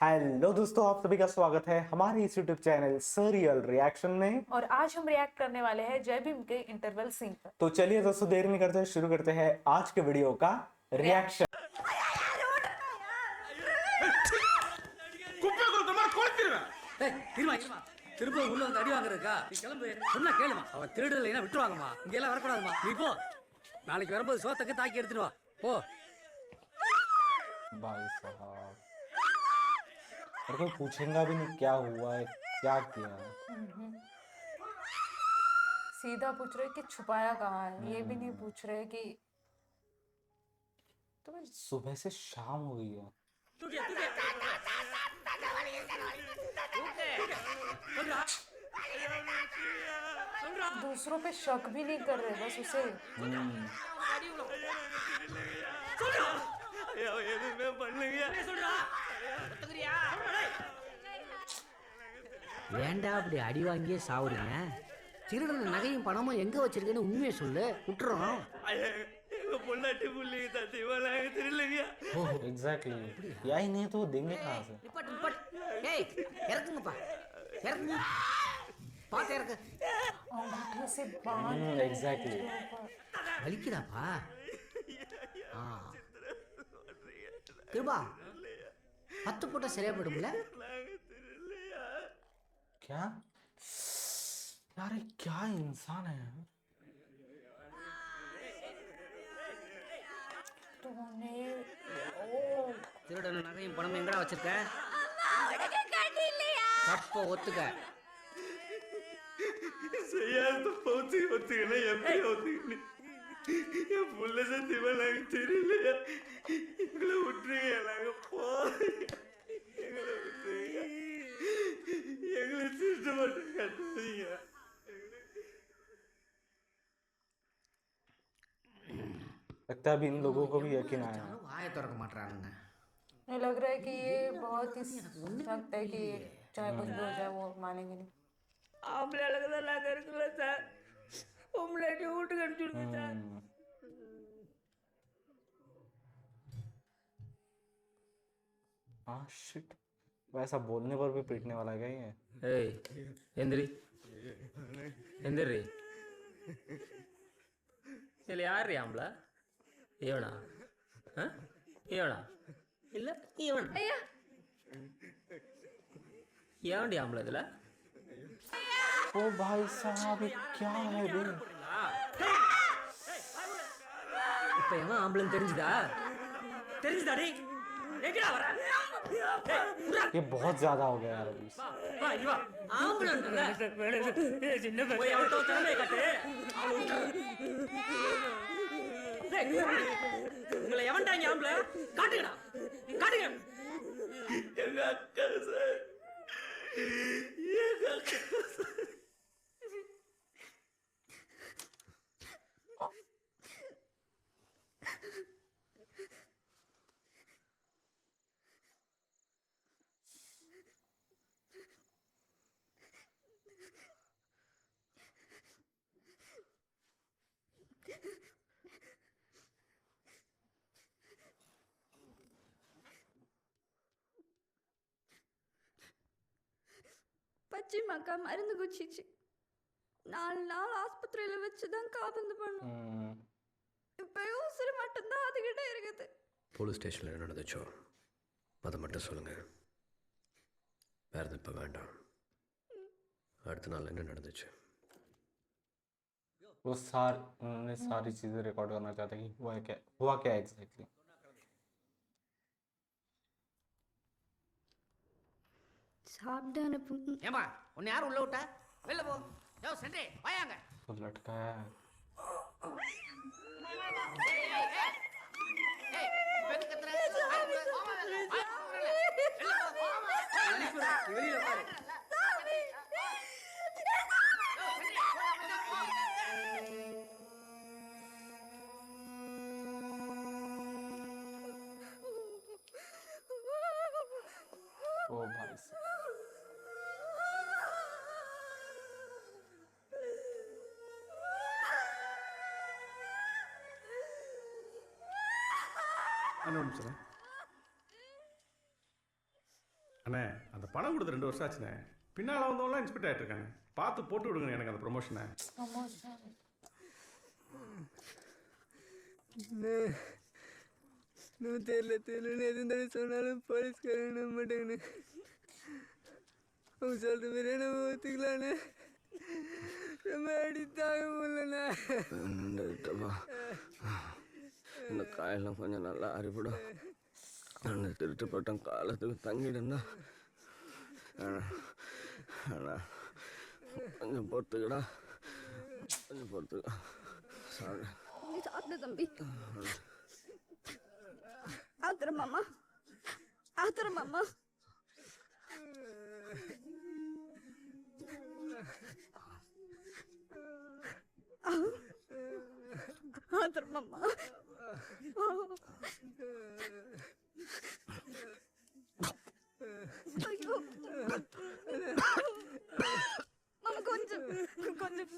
Hello दोस्तों, आप सभी का स्वागत है हमारे इस यूट्यूब चैनल सरियल रिएक्शन में। और आज हम रिएक्ट करने वाले हैं जय भीम के इंटरवल सीन पर। तो चलिए दोस्तों, देर नहीं करते शुरू करते हैं आज के वीडियो का रिएक्शन। திரும்ப உள்ள வந்து அடி வாங்குறதுக்கா? நீ கிளம்பு. சொன்னா கேளுமா. அவன் திருடலைன்னா விட்டுருவாங்கம்மா. இங்க எல்லாம் வரக்கூடாதுமா. நீ போ. நாளைக்கு வரும்போது சோத்தக்கு தாக்கி எடுத்துட்டு வா. போ. भाई साहब, और कोई पूछेगा भी नहीं क्या हुआ है, क्या किया है। सीधा पूछ रहे कि छुपाया कहाँ है, ये भी नहीं पूछ रहे कि तो सुबह से शाम हो गई है। दूसरों पे शक भी नहीं कर रहे, बस उसे ஏன்டா அப்படி அடி வாங்கியே சாவுறீங்க? திருடன நகையும் பணமும் எங்க வச்சிருக்கேன்னு உண்மையை சொல்லு, விட்டுறோம். एग्जैक्टली, या ही नहीं तो वो देंगे कहाँ से। நிப்பாட்டு, நிப்பாட்டு. ஏய், இறக்குங்கப்பா. இறக்குங்க. பாத்து இறக்கு. अंगूठे से बांध एग्जैक्टली। வலிக்குதாப்பா? ஆ. கிருபா, 10 போட்டா சரியா போயிடும்ல? क्या यार, ये क्या इंसान है। तूने திருடன நகையும் பணமும் எங்கடா வச்சிருக்க? தப்ப ஒத்துக்க. செய்யாது ஒத்துக்கணும் எப்படி ஒத்துக்கணும்? என் புள்ள சத்தியமா நாங்க தெரியலையா? எங்களை விட்டுருங்க, நாங்க எங்களை விட்டுருங்க, எங்களை திருட்டு மட்டும் கட்டுறீங்க. लगता है अभी इन लोगों को भी यकीन आया है। வாயை திறக்க மாட்டானுங்க. नहीं लग रहा है कि ये बहुत ही सख्त है कि चाहे कुछ भी हो जाए वो मानेंगे नहीं। ஆம்பளைகளுக்கு தான் நாங்கள் இருக்கல சார். உங்களாட்டி வீட்டுக்கு அனுப்பிச்சுடுங்க சார். हाँ शिट, वैसा बोलने पर भी पीटने वाला है क्या ये। ஏய் எந்திரி எந்திரி இல்லை யார் ஆம்பள இவனா இவனா இல்லை இவன் ஏவண்டி ஆம்பளை இதில் ओ भाई साहब, ये क्या है बे। இப்ப எவன் ஆம்பளன்னு தெரிஞ்சுதா? தெரிஞ்சுதாடி எங்கடா வர ये बहुत ज्यादा हो गया यार अभी। வா இங்க வா ஆம்பளை சின்ன போய் அவள்கிட்ட திறமையை காட்டு உங்களை எவன்டா இங்க ஆம்பளை காட்டுங்கடா காட்டுங்க எங்க அக்கா சார், எங்க அக்கா சார். பச்சிமா அக்கா மருந்து குச்சிச்சு. 4 நாள் ஆஸ்பத்திரியில் வச்சு தான் காபந்து பண்ணோம். இப்போ உசுறு மட்டும்தான் அதுகிட்ட இருக்குது. போலீஸ் ஸ்டேஷனில் என்ன நடந்துச்சோ அதை மட்டும் சொல்லுங்கள். வேறு இப்போ வேண்டாம். அடுத்த நாள் என்ன நடந்துச்சு? वो उन्होंने सारी चीजें रिकॉर्ड करना चाहते कि हुआ क्या एग्जैक्टली। சாப்பிட்டு அனுப்புங்க. ஏமா உன்னை யார் உள்ள விட்டா? வெளில போ. யோ சென்றே வாயாங்க. तो लटका है। வெளியில பாரு. ओ भाई साहब, அண்ணே அந்த பணம் கொடுத்து 2 வருஷம் ஆச்சுண்ணே. பின்னால் வந்தவங்களாம் இன்ஸ்பெக்டர் ஆகிட்டு இருக்காங்க. பார்த்து போட்டு விடுங்க எனக்கு அந்த ப்ரொமோஷனை. நான் தெரியல எதுன்னு சொன்னாலும் போலீஸ்காரன் நம்ப மாட்டேங்கண்ணே. அவங்க சொல்கிற மாதிரியே நம்ம ஒத்துக்கலாண்ணே. ரொம்ப அடித்தாக முடியலண்ணே. இந்த காயெல்லாம் கொஞ்சம் நல்லா அறிவிடும். அந்த திருட்டு பட்டம் காலத்துக்கு தங்கிடுன்னா கொஞ்சம் பொறுத்துக்கடா, கொஞ்சம் பொறுத்துக்கா. சாப்பிடு தம்பி. ஆத்திரம் மாமா, ஆத்திரம் மாமா. ஆத்திரம் மாமா. ஐயோ மாமா, கொஞ்சம் கொஞ்சம்.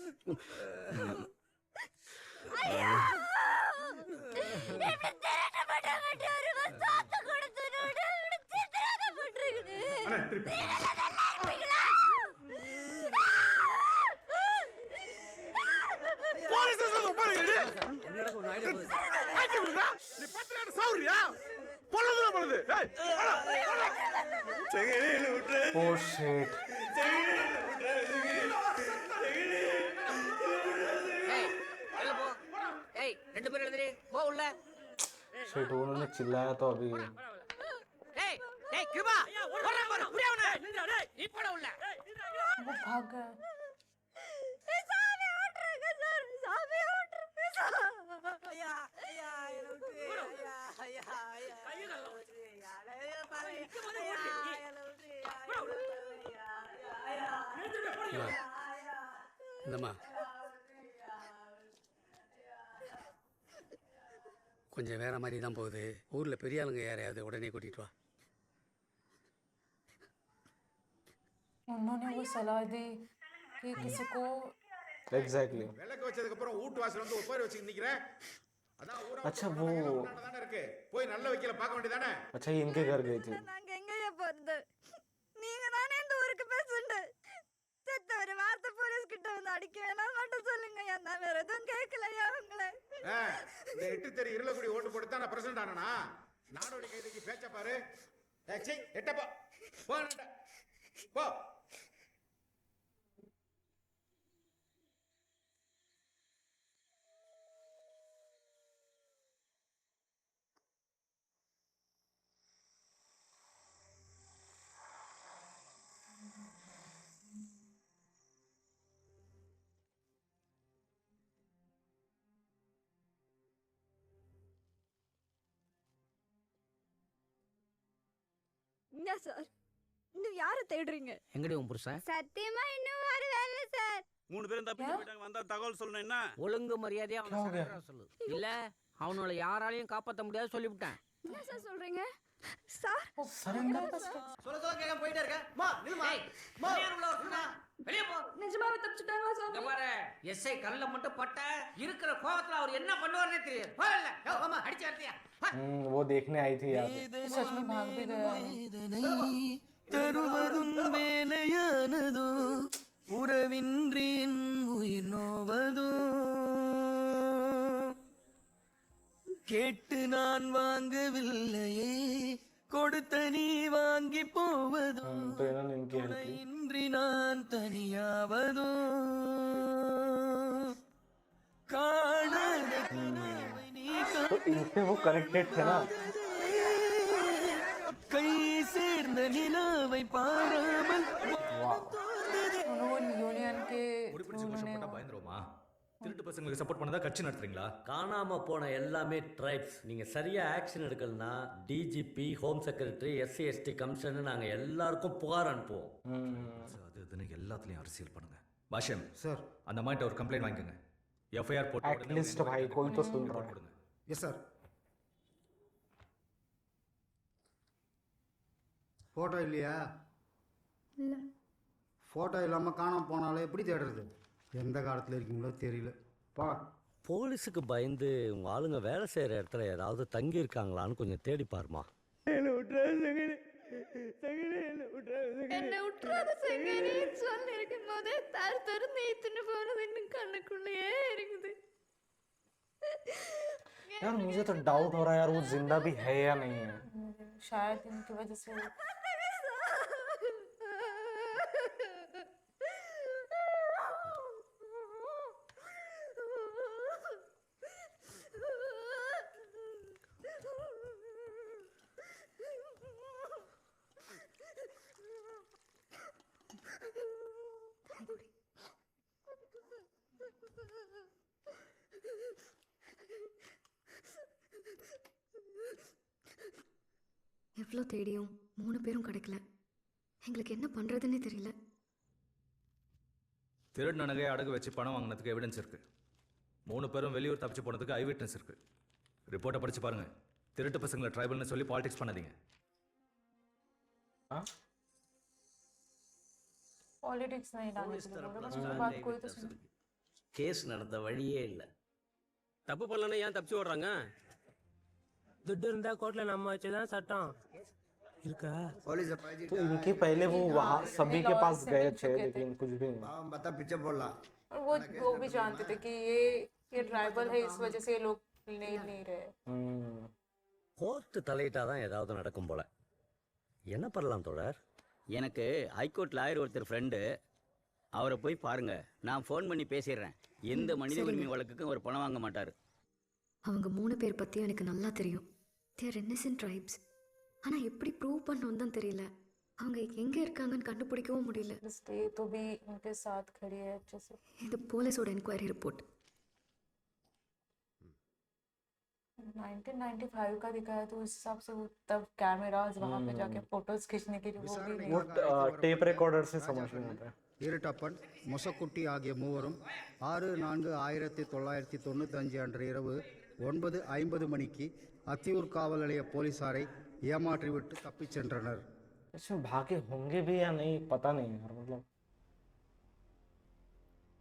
ஐயா Oh shit. Shit, उन्होंने चिल्लाया तो अभी. वो भाग गया. இந்தம்மா கொஞ்சம் வேற மாதிரி தான் போகுது. ஊரில் பெரிய ஆளுங்க யாரையாவது உடனே கூட்டிகிட்டு வா. उन्होंने वो सलाह दी कि किसी को Exactly. விளக்கு வச்சதுக்கு அப்புறம் வீட்டு வாசல் வந்து உட்கார வச்சு நிக்கிறேன். அதான் ஊரா अच्छा वो தானே இருக்கு. போய் நல்ல வக்கீல பார்க்க வேண்டியதானே. अच्छा ये इनके घर गई थी. நாங்க எங்கயா போறது? நீங்க தானே இந்த ஊருக்கு பேசுண்டு. செத்த ஒரு வார்த்தை போலீஸ் கிட்ட வந்து அடிக்க வேணாம் மட்டும் சொல்லுங்க. நான் வேற எதுவும் கேட்கலையா உங்களை? இந்த 8 தெரு இருளக்குடி ஓட்டு போட்டு தான் நான் பிரசிடண்ட் ஆனனா. நாடோடி கைதிக்கு பேச்ச பாரு. ஏச்சி எட்டப்பா. போ நட. போ. என்ன சார், இன்னும் யாரை தேடுறீங்க? எங்கடி உன் புருஷன்? சத்தியமா இன்னும் வரவே இல்லை சார். 3 பேரும் தப்பிச்சு போயிட்டாங்க. வந்தா தகவல் சொல்லணும். என்ன ஒழுங்கு மரியாதையா அவனை சொல்லு. இல்ல அவனோட யாராலையும் காப்பாற்ற முடியாது சொல்லிவிட்டேன். என்ன சார் சொல்றீங்க? சார் சொல்ல கேட்க போயிட்டே இருக்க. மா நில்லுமா. மா வெளிய போ. நிஜமாவே தப்பிச்சிட்டாங்களா சார்? இங்க பாரு, எஸ்ஐ கல்ல மட்டும் பட்ட இருக்கிற கோவத்துல அவர் என்ன பண்ணுவார்னே தெரியாது. போல யோ மாமா அடிச்சு வரட்டியா. वो देखने आई थी यार. सच में भाग भी गया. தருவதும் வேலையானதோ உறவின்றின் உயிர் நோவதோ கேட்டு நான் வாங்கவில்லையே கொடுத்த நீ வாங்கி போவதோ तो इन्होंने इनकी हेल्प की. இன்றி நான் தனியாவதோ காணாத கனவை நீ तो इनसे वो कनेक्टेड थे ना. கை சேர்ந்த நிலாவை பாராமல் उन्होंने यूनियन के उन्होंने பயந்துருமா? திருட்டு பசங்களுக்கு சப்போர்ட் பண்ணதா கட்சி நடத்துறீங்களா? காணாம போன எல்லாமே ட்ரைப்ஸ். நீங்க சரியா ஆக்ஷன் எடுக்கலனா DGP, home secretary, SC ST commissioner நாங்க எல்லாருக்கும் புகார் அனுப்புவோம். அது இதுன்னு எல்லாத்துலயும் அரசியல் பண்ணுங்க. பாஷம் சார், அந்த மாதிரி ஒரு கம்ப்ளைண்ட் வாங்கிக்கோங்க. எஃப்ஐஆர் போட்டு एटलीस्ट भाई कोई तो सुन रहा है. Yes sir. ஃபோட்டோ இல்லையா? இல்ல. ஃபோட்டோ இல்லாமல் காணாம போனாலே எப்படி தேடுறது? எந்த காலத்தில் இருக்கீங்களோ தெரியல. பா. போலீஸுக்கு பயந்து உங்க ஆளுங்க வேலை செய்யற இடத்துல ஏதாவது தங்கி இருக்காங்களான்னு கொஞ்சம் தேடி பாருமா. என்ன விட்டுறாங்க. என்னை விட்டுறாத சங்கரி சொல்லி இருக்கும் போதே தரு நீத்துன்னு போனது இன்னும் கண்ணுக்குள்ளேயே இருக்குது. यार मुझे तो डाउट हो रहा है यार वो जिंदा भी है या नहीं है. शायद इनकी वजह से எவ்வளோ தேடியும் 3 பேரும் கிடைக்கல. எங்களுக்கு என்ன பண்ணுறதுன்னே தெரியல. திருடின நகையை அடகு வச்சு பணம் வாங்கினதுக்கு எவிடன்ஸ் இருக்கு. 3 பேரும் வெளியூர் தப்பிச்சு போனதுக்கு ஐ விட்னஸ் இருக்கு. ரிப்போர்ட்டை படிச்சு பாருங்க. திருட்டு பசங்களை ட்ரைபல்னு சொல்லி பாலிடிக்ஸ் பண்ணாதீங்க. पॉलिटिक्स नहीं डालने के लिए बोल रहा हूं. बात कोई तो सुन. கேஸ் நடந்த வழியே இல்லை. தப்பு பண்ணலன்னா ஏன் தப்பிச்சு ஓடுறாங்க? துட்டு இருந்தா கோர்ட்ல நம்ம வச்சுதான் சட்டம் இருக்கா? तो इनके पहले वो वहाँ सभी के पास गए थे लेकिन कुछ भी नहीं. बता पीछे बोलना. और वो भी जानते थे कि ये ट्राइबल है, इस वजह से ये लोग ले नहीं रहे. கோர்ட்டு தலையிட்டாதான் ஏதாவது நடக்கும் போல. என்ன பண்ணலாம் தோழர்? எனக்கு ஹைகோர்ட் லாயர் ஒருத்தர் ஃப்ரெண்டு, அவரை போய் பாருங்க. நான் ஃபோன் பண்ணி பேசிடுறேன். எந்த மனித உரிமை வழக்குக்கும் அவர் பணம் வாங்க மாட்டார். அவங்க 3 பேர் பற்றி எனக்கு நல்லா தெரியும். தேர் இன்னசென்ட் ட்ரைப்ஸ். ஆனால் எப்படி ப்ரூவ் பண்ணணும்னு தான் தெரியல. அவங்க எங்கே இருக்காங்கன்னு கண்டுபிடிக்கவும் முடியல. तो भी उनके साथ खड़ी है अच्छे से. இது போலீஸோட என்கொயரி ரிப்போர்ட். 1995 का दिखाया तो उस हिसाब से वो तब कैमरास वहाँ पे जाके फोटोज खींचने के लिए वो भी नहीं. वो टेप रिकॉर्डर से समझ में आता है. ஈரட்டப்பன் மொசக்குட்டி ஆகிய மூவரும் 6/4/1995 அன்று இரவு 9:50 மணிக்கு அத்தியூர் காவல் நிலைய போலீசாரை ஏமாற்றிவிட்டு தப்பிச் சென்றனர். इसमें भागे होंगे भी या नहीं पता नहीं यार. मतलब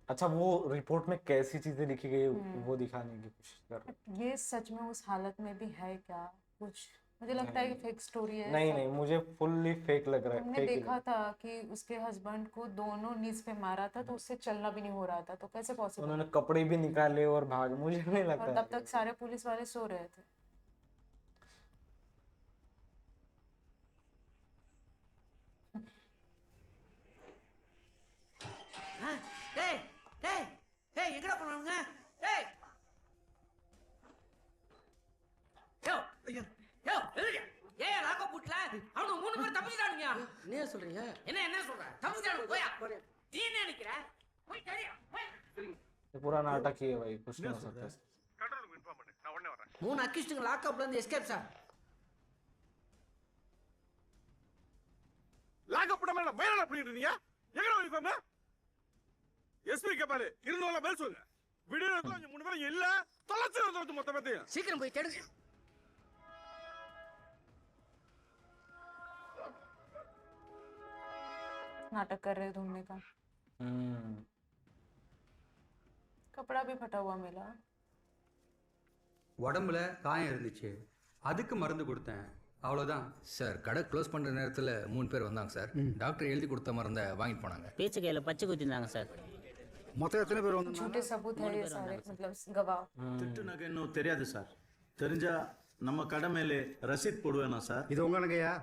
अच्छा वो रिपोर्ट में कैसी चीजें लिखी गई वो दिखाने की कोशिश कर रहे. ये सच में उस हालत में भी है क्या कुछ? मुझे लगता है कि फेक स्टोरी है. नहीं मुझे फुल्ली फेक लग रहा है. हमने देखा था कि उसके हस्बैंड को दोनों नीज पे मारा था तो उससे चलना भी नहीं हो रहा था. तो कैसे पॉसिबल? उन्होंने कपड़े भी निकाले और भाग. मुझे नहीं लगता. और तब तक सारे पुलिस वाले सो रहे थे. டேய் டேய் டேய் எங்கடா போறானுங்க? டேய் யோ யோ எதுக்கு ஏன் லாக்க புட்ல அவங்க 3 பேர் தப்பிச்சிட்டானுங்க. என்ன சொல்றீங்க? என்ன சொல்ற? தப்பிச்சிட்டானுங்க. போயா நீ என்ன நினைக்கிற? போய் தெரியா ये पूरा नाटक ही है भाई. कुछ नहीं हो सकता. कंट्रोल रूम इन्फॉर्म பண்ணு. நான் உடனே வரேன். 3 அக்யூஸ்டுங்க லாக்அப்ல இருந்து எஸ்கேப் சார். லாக்அப் பண்ண மேல மேல பண்ணிட்டு இருக்கீங்க. எங்கடா யூனிஃபார்ம்? எஸ்பி கேப்பாரு. இருந்தோல மேல் சொல்லு. வீடியோல 3 பேரும் இல்ல. தொலைச்சு மொத்த பேத்தையும். சீக்கிரம் போய் தேடு. नाटक कर रहे ढूंढने का. कपड़ा भी फटा हुआ मिला. உடம்புல காயம் இருந்துச்சு, அதுக்கு மருந்து கொடுத்தேன், அவ்வளோதான் சார். கடை க்ளோஸ் பண்ணுற நேரத்தில் 3 பேர் வந்தாங்க சார். டாக்டர் எழுதி கொடுத்த மருந்தை வாங்கிட்டு போனாங்க. பேச்சு கையில் பச்சை குத்திருந்தாங்க சார். மொத்தம் எத்தனை பேர் வந்தாங்க? झूठे सबूत है ये सारे, मतलब गवाह. திட்டு நகை இன்னும் தெரியாது சார். தெரிஞ்சா நம்ம கடை மேலே ரசீத் போடுவேனா சார்? இது உங்க நகையா?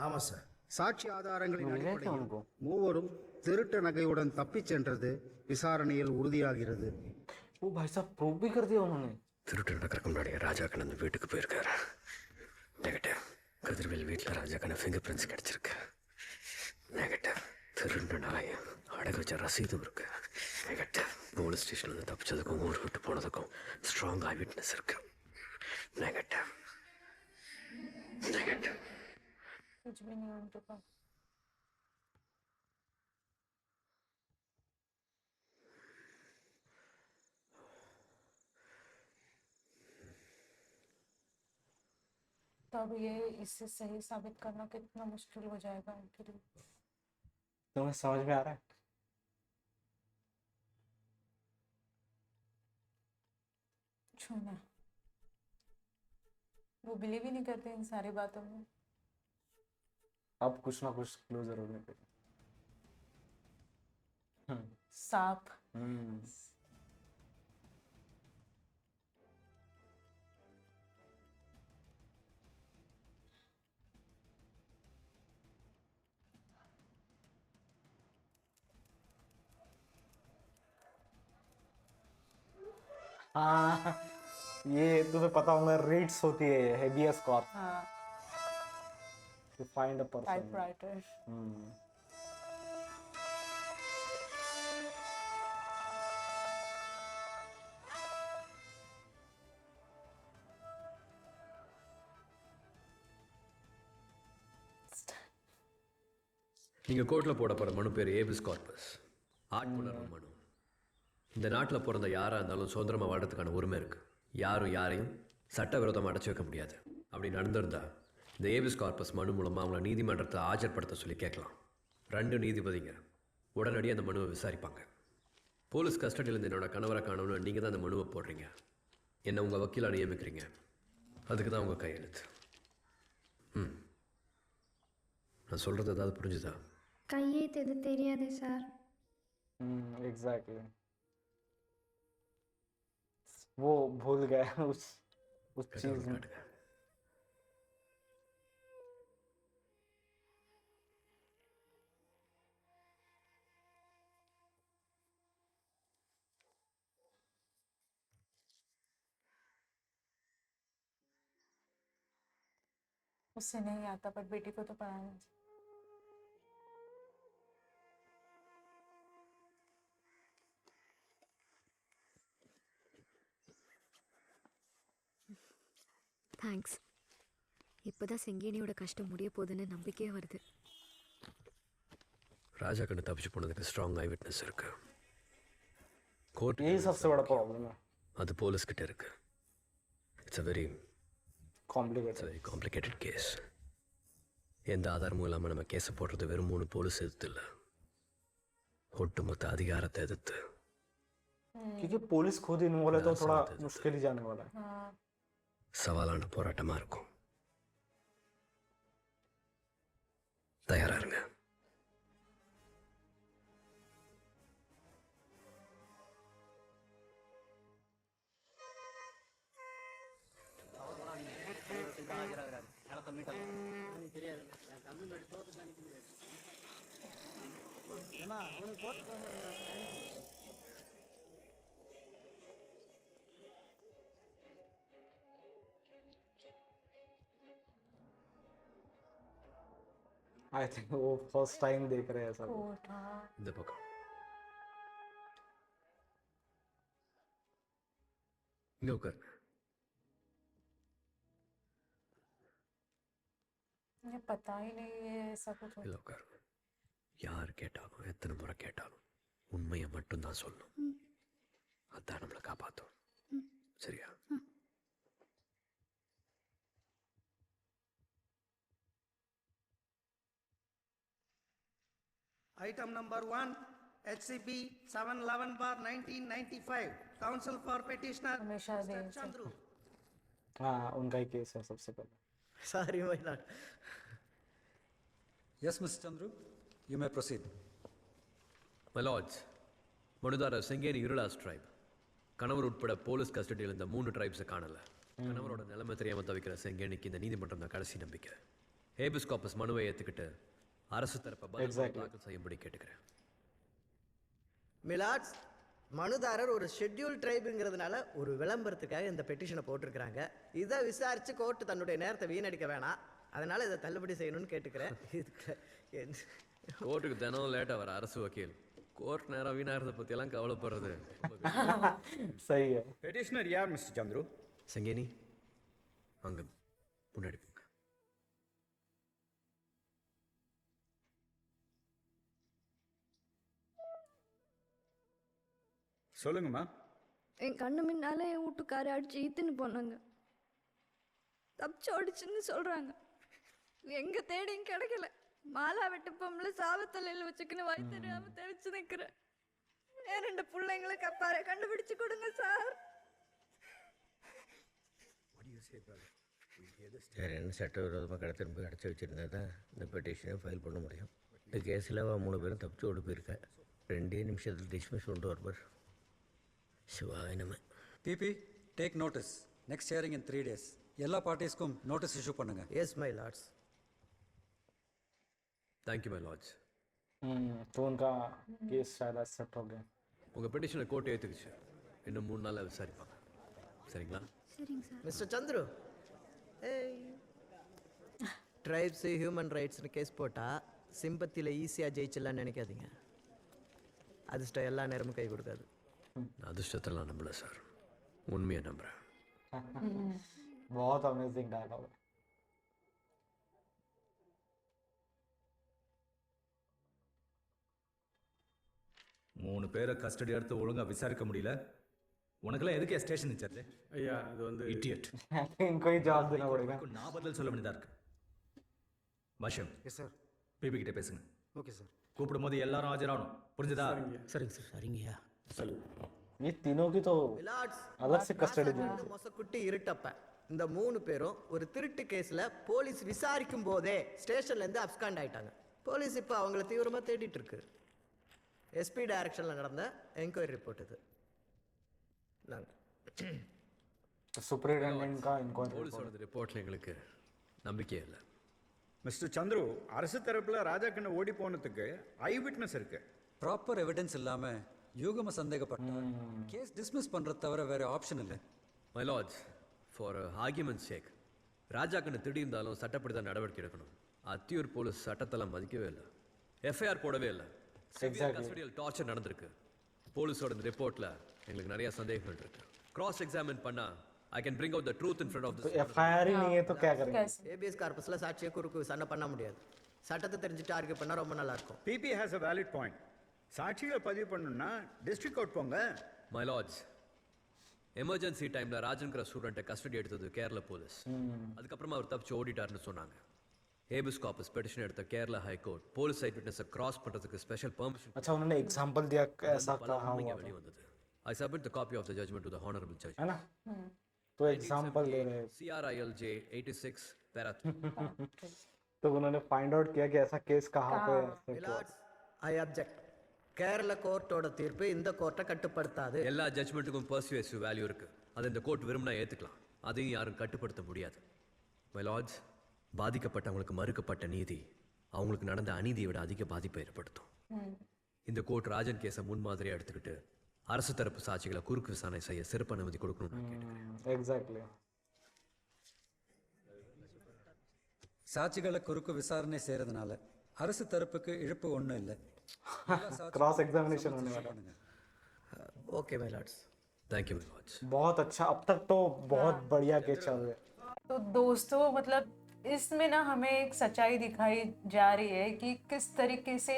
ஆமாம் சார். சாட்சி ஆதாரங்களின் அடிப்படையில் மூவரும் திருட்டு நகையுடன் தப்பிச் சென்றது விசாரணையில் உறுதியாகிறது. वो भाई साहब प्रूव भी कर दिया उन्होंने. திருட்டு நடக்கிறதுக்கு முன்னாடி ராஜா கண்ணன் வீட்டுக்கு போயிருக்காரு. நெகட்டிவ். கதிர்வேல் வீட்டில் ராஜா கண்ணன் ஃபிங்கர் பிரிண்ட்ஸ் கிடைச்சிருக்கு. நெகட்டிவ். திருட்டு நகை அடகு வச்ச ரசீதும் இருக்கு. நெகட்டிவ். போலீஸ் ஸ்டேஷன்லேருந்து தப்பிச்சதுக்கும் ஊர் விட்டு போனதுக்கும் ஸ்ட்ராங் ஐ விட்னஸ் இருக்கு. நெகட்டிவ். நெகட்டிவ். कुछ भी नहीं उनके पास. तब ये इससे सही साबित करना कितना मुश्किल हो जाएगा उनके लिए. तुम्हें समझ में आ रहा है? छूना. वो बिलीव ही नहीं करते इन सारी बातों में. अब कुछ ना कुछ क्लू जरूर निकलेगा। सांप। हाँ, ये तुम्हें पता होगा, रेट्स होती है हेबियस कॉर्पस हाँ, to find a person. Typewriter. நீங்கள் கோர்ட்டில் போட போகிற மனு பேர் ஏபிஸ் கார்பஸ், ஆட்புணர்வு மனு. இந்த நாட்டில் பிறந்த யாராக இருந்தாலும் சுதந்திரமாக வாழ்றதுக்கான உரிமை இருக்குது. யாரும் யாரையும் சட்டவிரோதமாக அடைச்சி வைக்க முடியாது. அப்படி நடந்திருந்தா இந்த ஏபிஸ் கார்பஸ் மனு மூலமாக அவங்கள நீதிமன்றத்தை ஆஜர்படுத்த சொல்லி கேட்கலாம். 2 நீதிபதிங்க உடனடியாக அந்த மனுவை விசாரிப்பாங்க. போலீஸ் கஸ்டடியிலேருந்து என்னோட கணவரை காணணும்னு நீங்கள் தான் அந்த மனுவை போடுறீங்க. என்னை உங்கள் வக்கீலாக நியமிக்கிறீங்க. அதுக்கு தான் உங்கள் கையெழுத்து. நான் சொல்கிறது ஏதாவது புரிஞ்சுதா? கையெழுத்து எது தெரியாது சார். एग्जैक्टली, वो भूल गया उस चीज में। उससे नहीं आता, पर बेटी को तो पढ़ाना। தேங்க்ஸ். இப்போதான் செங்கேனியோட கஷ்டம் முடிய போகுதுன்னு நம்பிக்கையே வருது. ராஜா கண்ணு தப்பிச்சு போனதுக்கு ஸ்ட்ராங் ஐ விட்னஸ் இருக்கு. கோர்ட் यही सबसे बड़ा प्रॉब्लम है। அது போலீஸ் கிட்ட இருக்கு. It's a very complicated case. எந்த ஆதாரமும் இல்லாமல் நம்ம கேஸை போடுறது வெறும் 3 போலீஸ் எதிர்த்து இல்லை, ஒட்டுமொத்த அதிகாரத்தை எதிர்த்து. क्योंकि पुलिस खुद इन्वॉल्व है तो थोड़ा मुश्किल ही जाने वाला है। சவாலான போராட்டமாக இருக்கும். தயாரா இருங்க. आई थिंक वो फर्स्ट टाइम देख रहे हैं सब। இந்த பக்கம் இங்க உட்கார். मुझे पता ही नहीं है ऐसा कुछ। இல்லை உட்கார். யார் கேட்டாலும் எத்தனை முறை கேட்டாலும் உண்மையை மட்டும்தான் சொல்லணும். அதான் நம்மளை காப்பாற்றும். சரியா? Item number 1, HCB 711/1995, Counsel for Petitioner Mr. Chandru. हाँ, उनका ही केस है सबसे पहले। Sorry, my lord. Yes, Mr. Chandru, you may proceed. My lords, மனுதாரர் செங்கேனி இருளாஸ் ட்ரைப் கணவர் உட்பட போலீஸ் கஸ்டடியில் இந்த 3 ட்ரைப்ஸை காணல. கணவரோட நிலைமை தெரியாமல் தவிக்கிற செங்கேனிக்கு இந்த நீதிமன்றம் தான் கடைசி நம்பிக்கை. ஹேபிஸ் கார்பஸ் மனுவை ஏற்றுக்கிட்டு அரசு தரப்பை தாக்கல் செய்யும்படி கேட்டுக்கிறேன். மிலாட்ஸ், மனுதாரர் ஒரு ஷெட்யூல் ட்ரைபுங்கிறதுனால ஒரு விளம்பரத்துக்காக இந்த பெட்டிஷனை போட்டிருக்கிறாங்க. இதை விசாரித்து கோர்ட்டு தன்னுடைய நேரத்தை வீணடிக்க வேணாம். அதனால் இதை தள்ளுபடி செய்யணும்னு கேட்டுக்கிறேன். கோர்ட்டுக்கு தினம் லேட்டாக வர அரசு வக்கீல் கோர்ட் நேரம் வீணாகிறத பற்றியெல்லாம் கவலைப்படுறது सही है। பெட்டிஷனர் யார் மிஸ்டர் சந்துரு? செங்கேனி அங்கே முன்னாடி போங்க. சொல்லுங்கம்மா. என் கண்ணு முன்னால என் வீட்டுக்கார அடிச்சு ஈத்துன்னு போனாங்க. தப்பிச்சு ஓடிச்சுன்னு சொல்றாங்க. எங்க தேடியும் கிடைக்கல. மாலா வெட்டு பொம்பளை சாவத்தலையில் வச்சுக்கின்னு வயிறு தெரியாம தெளிச்சு நிக்கிறேன். என் 2 பிள்ளைங்களை கப்பார கண்டுபிடிச்சு கொடுங்க sir. What do you say, brother? We hear வேறு என்ன சட்டவிரோதமாக கடத்திட்டு போய் அடைச்சி வச்சுருந்தா தான் இந்த பெட்டிஷனை ஃபைல் பண்ண முடியும். இந்த கேஸில் 3 பேரும் தப்பிச்சு ஓடி போயிருக்கா. 2 நிமிஷத்தில் டிஸ்மிஸ் கொண்டு வருவார். சிவாய நம்ம பிபி take notice. Next hearing in 3 days. எல்லா பார்ட்டிஸ்க்கும் நோட்டீஸ் இஷ்யூ பண்ணுங்க. Yes my lords. Thank you my lords. तो उनका केस शायद सेट हो गया. உங்கள் பெட்டிஷனை கோர்ட் ஏற்றுக்குச்சு. இன்னும் 3 நாளில் விசாரிப்பாங்க. சரிங்களா? சரிங்க sir. Mister Chandru, tribes human ரைட்ஸ்னு கேஸ் போட்டால் சிம்பத்தியில் ஈஸியாக ஜெயிச்சிடலான்னு நினைக்காதீங்க. அதிர்ஷ்டம் எல்லா நேரமும் கை கொடுக்காது. அதிர்ஷ்டத்தெல்லாம் நம்பல சார், உண்மையை நம்புகிறேன். बहुत अमेजिंग डायलॉग. மூணு பேரை கஸ்டடி எடுத்து ஒழுங்கா விசாரிக்க முடியல. உனக்கெல்லாம் எதுக்கு ஸ்டேஷன் இன்சார்ஜ்? ஐயா அது வந்து இடியட். इनको ही जवाब देना पड़ेगा. நான் பதில் சொல்ல வேண்டியதா இருக்கு. பாஷம். Yes sir. பிபி கிட்ட பேசுங்க. Okay sir. கூப்பிடும்போது எல்லாரும் ஆஜராகணும். புரிஞ்சுதா? சரிங்க சார். சரிங்கய்யா. ये तीनों की तो अलग से कस्टडी दी. மொசக்குட்டி இருட்டப்ப இந்த 3 பேரும் ஒரு திருட்டு கேஸில் போலீஸ் விசாரிக்கும் போதே ஸ்டேஷன்லேருந்து அப்ஸ்காண்ட் ஆயிட்டாங்க. போலீஸ் இப்போ அவங்கள தீவிரமாக தேடிட்டு இருக்கு. எஸ்பி டைரக்ஷனில் நடந்த என்கொயரி ரிப்போர்ட் இது. सुपरिटेंडेंट का इंक्वायरी போலீஸோட ரிப்போர்ட்ல எங்களுக்கு நம்பிக்கையே இல்லை. மிஸ்டர் சந்துரு, அரசு தரப்புல ராஜாக்கண்ண ஓடி போனதுக்கு ஐ விட்னஸ் இருக்கு. ப்ராப்பர் எவிடன்ஸ் இல்லாமல் யூகம சந்தேகப்பட்டா கேஸ் டிஸ்மிஸ் பண்ணுறது தவிர வேறு ஆப்ஷன் இல்லை. மை லார்ட்ஸ், ஃபார் ஆர்கியூமெண்ட் சேக் ராஜாக்கண்ணு திடீர்ந்தாலும் சட்டப்படி தான் நடவடிக்கை எடுக்கணும். அத்தியூர் போலீஸ் சட்டத்தெல்லாம் மதிக்கவே இல்லை. எஃப்ஐஆர் போடவே இல்லை. கஸ்டடியல் டார்ச்சர் நடந்திருக்கு. போலீஸோட இந்த ரிப்போர்ட்ல எங்களுக்கு நிறைய சந்தேகங்கள் இருக்கு. கிராஸ் எக்ஸாமின் பண்ணா I can bring out the truth in front of this. FIR ही नहीं है तो क्या करेंगे? ஏபிஎஸ் கார்பஸ்ல சாட்சியை குறுக்கு விசாரணை பண்ண முடியாது. சட்டத்தை தெரிஞ்சுட்டு ஆர்கியூ பண்ணா ரொம்ப நல்லா இருக்கும். PP has a valid point. சாட்சிகள் பதிவு பண்ணணும்னா டிஸ்ட்ரிக்ட் கோர்ட் போங்க. மை லார்ட்ஸ், எமர்ஜென்சி டைம்ல ராஜன்கிற ஸ்டூடெண்ட்டை கஸ்டடி எடுத்தது கேரளா போலீஸ். அதுக்கப்புறமா அவர் தப்பிச்சு ஓடிட்டாருன்னு சொன்னாங்க. ஹேபியஸ் கார்பஸ் பெட்டிஷன் எடுத்த கேரளா ஹைகோர்ட் போலீஸ் சைட் விட்னஸை கிராஸ் பண்றதுக்கு ஸ்பெஷல் பெர்மிஷன். अच्छा, उन्होंने एग्जांपल दिया ऐसा कहा हुआ வெளிய வந்தது. I submit the copy of the judgment to the honorable judge. है ना? तो एग्जांपल दे रहे हैं. CRILJ 86 para 3. तो उन्होंने फाइंड आउट किया कि ऐसा केस कहाँ पे है. ஐ அப்ஜெக்ட். கேரள கோர்ட்டோட தீர்ப்பு இந்த கோர்ட்டை கட்டுப்படுத்தாது. எல்லா ஜட்ஜ்மெண்ட்டுக்கும் பர்சுவேசிவ் வேல்யூ இருக்கு. அதை இந்த கோர்ட் விரும்பினா ஏத்துக்கலாம். அதையும் யாரும் கட்டுப்படுத்த முடியாது. மை லார்ட்ஸ், பாதிக்கப்பட்டவங்களுக்கு மறுக்கப்பட்ட நீதி அவங்களுக்கு நடந்த அநீதியை விட அதிக பாதிப்பை ஏற்படுத்தும். இந்த கோர்ட் ராஜன் கேஸை முன்மாதிரியா எடுத்துக்கிட்டு அரசு தரப்பு சாட்சிகளை குறுக்கு விசாரணை செய்ய சிறப்பு அனுமதி கொடுக்கணும். எக்ஸாக்ட்லி. சாட்சிகளை குறுக்கு விசாரணை செய்யறதுனால அரசு தரப்புக்கு இழப்பு ஒன்றும் இல்லை. क्रॉस एग्जामिनेशन होने वाला है. Okay my Lord's. Thank you my Lord's. बहुत अच्छा, अब तक तो बहुत बढ़िया केस चल रहा है. तो दोस्तों मतलब इसमें ना हमें एक सच्चाई दिखाई जा रही है कि किस तरीके से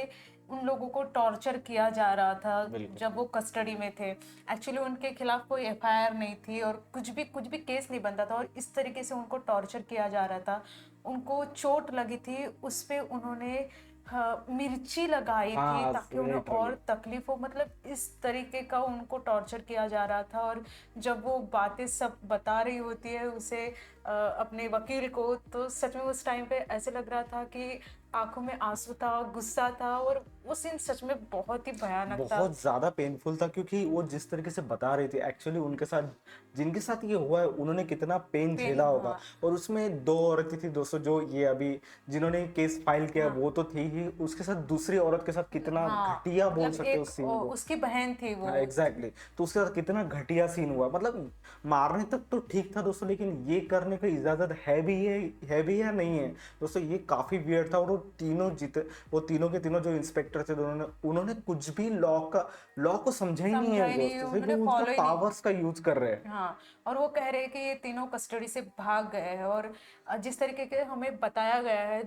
उन लोगों को टॉर्चर किया जा रहा था जब वो कस्टडी में थे. एक्चुअली उनके खिलाफ कोई एफआईआर नहीं थी और कुछ भी केस नहीं बनता था और इस तरीके से उनको टॉर्चर किया जा रहा था. उनको चोट लगी थी, उस पे उन्होंने मिर्ची लगाई थी ताकि उन्हें और तकलीफ हो. मतलब इस तरीके का उनको टॉर्चर किया जा रहा था. और जब वो बातें सब बता रही होती है उसे अपने वकील को, तो सच में उस टाइम पे ऐसे लग रहा था कि आंखों में आंसू था, गुस्सा था और वो सीन सच में बहुत ही भयानक था. बहुत ज्यादा पेनफुल था क्योंकि वो जिस तरीके से बता रही थी एक्चुअली उनके साथ जिनके साथ ये हुआ है उन्होंने कितना पेन झेला होगा. और उसमें 2 औरतें थी दोस्तों, जो ये अभी जिन्होंने केस फाइल किया वो तो थी ही, उसके साथ दूसरी औरत के साथ कितना घटिया बोल सकते उस सीन को. उसकी बहन थी वो. एग्जैक्टली. तो उसके साथ कितना घटिया सीन हुआ. मतलब मारने तक तो ठीक था दोस्तों, लेकिन ये करने की इजाजत है भी या नहीं है दोस्तों. ये काफी वियर्ड था. और वो तीनों के तीनों जो इंस्पेक्टर थे उन्होंने कुछ भी लॉ को समझा ही नहीं है दोस्तों. सिर्फ उनका पावर्स का यूज कर रहे हैं. हाँ, और वो कह रहे हैं कि ये तीनों कस्टडी से भाग गए हैं. और जिस तरीके के हमें बताया गया है,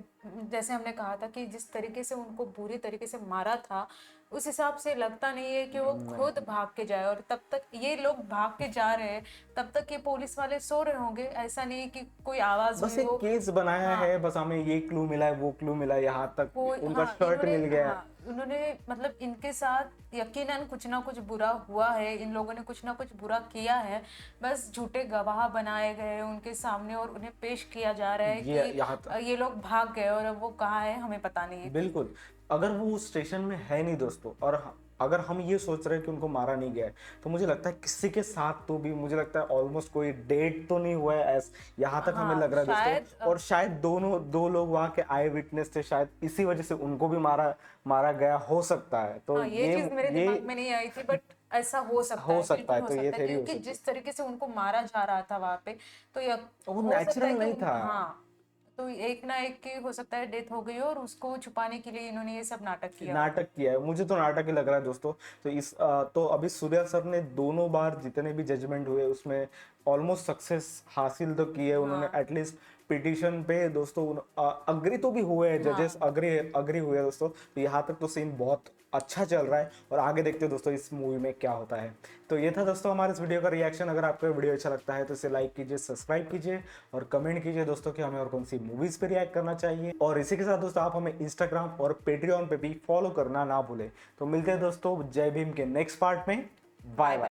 जैसे हमने कहा था कि जिस तरीके से उनको बुरी तरीके से मारा था, उस हिसाब से लगता नहीं है कि वो खुद भाग के जाए। और तब तक ये लोग भाग के जा रहे हैं, तब तक ये पुलिस वाले सो रहे होंगे। ऐसा नहीं है कि कोई आवाज बस हुई एक हो। केस बनाया है, बस हमें ये क्लू मिला है, वो क्लू मिला है, यहाँ तक उनका शर्ट मिल गया है। उन्होंने मतलब इनके साथ यकीनन कुछ ना कुछ बुरा हुआ है, इन लोगों ने कुछ ना कुछ बुरा किया है, बस झूठे गवाह बनाए गए उनके सामने और उन्हें पेश किया जा रहा है कि ये लोग भाग गए और अब वो कहाँ है हमें पता नहीं है। बिल्कुल, अगर वो उस स्टेशन में है नहीं दोस्तों, और अगर हम ये सोच रहे हैं कि उनको मारा नहीं गया है, तो मुझे लगता है किसी के साथ तो भी मुझे लगता है ऑलमोस्ट कोई डेट तो नहीं हुआ है यहाँ तक हमें लग रहा है दोस्तों। और शायद दो लोग वहाँ के आई विटनेस थे, शायद इसी वजह से उनको भी मारा गया हो सकता है। तो ये चीज मेरे दिमाग में नहीं आई थी, बट ऐसा हो सकता है, तो ये थ्योरी क्योंकि जिस तरीके से उनको मारा जा रहा था वहाँ पे, तो वो नेचुरल नहीं था। हाँ, तो एक ना एक की हो सकता है डेथ हो गई और उसको छुपाने के लिए इन्होंने ये सब नाटक किया है। मुझे तो नाटक ही लग रहा है दोस्तों। तो अभी सूर्या सर ने दोनों बार जितने भी जजमेंट हुए उसमें ऑलमोस्ट सक्सेस हासिल तो की है उन्होंने। एटलीस्ट पिटीशन पे दोस्तों अग्री तो भी हुए हैं, जजेस अग्री हुए दोस्तों। तो यहाँ तक तो सीन बहुत अच्छा चल रहा है और आगे देखते हैं दोस्तों इस मूवी में क्या होता है। तो ये था दोस्तों हमारे इस वीडियो का रिएक्शन। अगर आपको वीडियो अच्छा लगता है तो इसे लाइक कीजिए, सब्सक्राइब कीजिए और कमेंट कीजिए दोस्तों कि हमें और कौन सी मूवीज पे रिएक्ट करना चाहिए। और इसी के साथ दोस्तों आप हमें इंस्टाग्राम और पेट्रियन पे भी फॉलो करना ना भूलें। तो मिलते हैं दोस्तों जय भीम के नेक्स्ट पार्ट में। Bye bye.